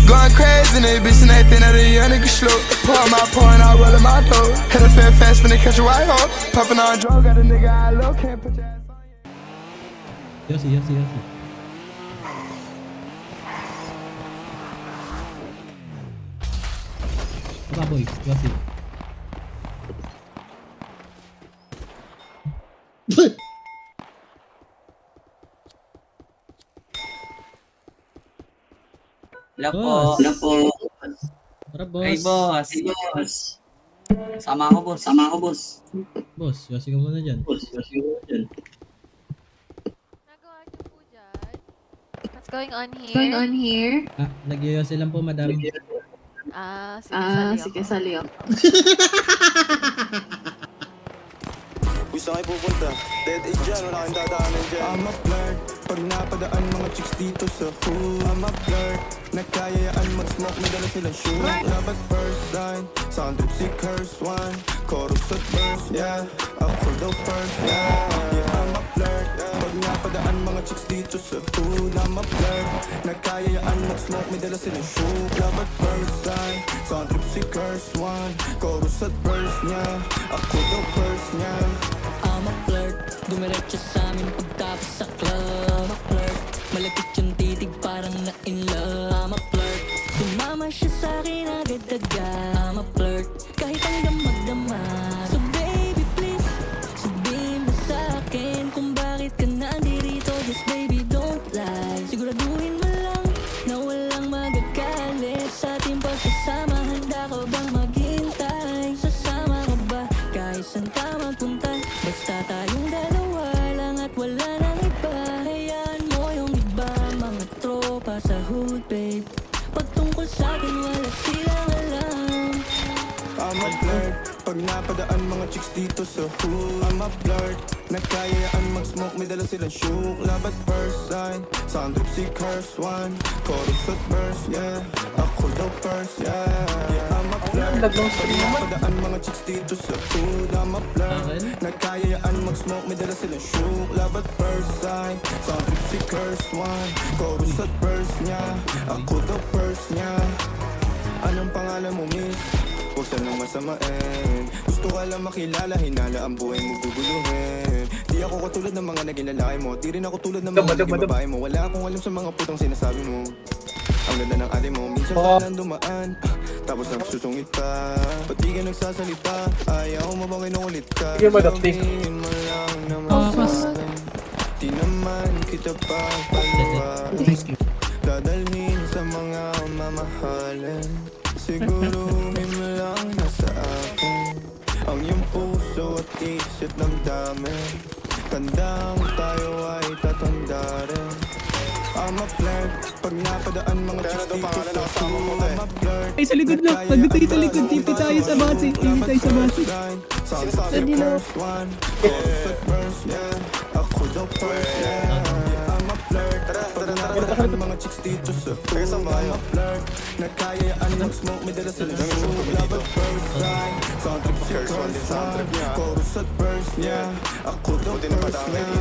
Going crazy in this bitch and they think that a young nigga slow. Pouring out, rolling my dough. Hit a fair fast when they catch a white hoe. Puffin' on drugs, got a nigga I low, can't put your ass on you. Yossi. Baboy, Yossi. Hello po. Boss. Hello po. Tara, boss. Hey, boss. Hey, boss. Sama ako, boss. Sama ako, boss. Boss, Yossi ka muna dyan. Boss, kasi ko dyan. Nagawa niyo po dyan? What's going on here? Going on here? Ah, nag-Yossi lang po, madam. Sige, sali ako. Gusto kayo pupunta? Dead age dyan, wala kang dadaanan dyan. I'm a flirt, pag napadaan mga chicks dito sa hood. I'm a flirt, nagkayayaan mag-smoke, may dala silang shoe. Love at first sign, sound trip si curse one. Chorus at verse, yeah, ako daw first, yeah. I'm a flirt, pag napadaan mga chicks dito sa hood. I'm a flirt, nagkayayaan mag-smoke, may dala silang shoe. Love at first sign, sound trip si curse one. Chorus at verse, yeah, ako daw first, yeah. I'm a flirt, dumiretso sa amin pagtapos sa club. I'm a flirt, malapit yung titig parang na-in love. I'm a flirt, sumama siya sa akin agad-agad. I'm a flirt, kahit hanggang magdama. So baby please, sabihin mo sa akin kung bakit ka nandirito. Just baby don't lie, siguraduhin mo lang na walang magagalit sa ating pagsasama. Handa ka bang maghintay? Sasama ka ba kahit saan ka magpunta? Basta tayong dalawa lang at wala nang iba. Hayaan mo yung iba, mga tropa sa hood, babe. Pagtungkol sa'kin, wala silang alam. I'm a flirt, pag napadaan mga chicks dito sa hood. I'm a flirt, nagkayayaan mag-smoke, may dala silang shook. Love at first sign, sound trip si curse one. Chorus at verse, yeah, ako daw first, yeah. I'm a flirt, pag napadaan mga chicks dito sa hood. I'm a flirt, nagkayayaan mag-smoke, may dala silang shook. Love at first sign, sound trip si curse one. Chorus at verse, yeah, ako daw first, yeah. Anong pangalan mo, miss? Huwag sanang masamain. Gusto ka lang makilala, hinala ang buhay mo guguluhin. Di ako katulad ng mga naging lalaki mo. Di rin ako tulad ng mga naging babae mo. Wala akong alam sa mga putang sinasabi mo. Ang ganda ng ate mo, minsan ka lang dumaan, tapos nagsusungit pa. Ba't di ka nagsasalita? Ayaw mo bang kinukulit ka? Sabihin mo lang naman sa akin, di naman kita papalawain. Dadalhin sa mga mamahalin. Siguruhin mo lang na sa akin ang iyong puso at isip ng dami. Tandang tayo ay tatanda rin. I'm a flirt, pag napadaan mga chicks dito sa hood. I'm a flirt, Ay, sa likod na. Pagod tayo sa likod. TV tayo sa base. TV tayo sa base. Pwede na. Ako daw first, yeah. I'm a flirt, pag napadaan mga chicks dito sa hood. I'm a flirt, nagkayayaan mag-smoke, may dala silang shoe. Love at first sign, sound trip si curse one. Chorus at verse, yeah, ako daw first, yeah.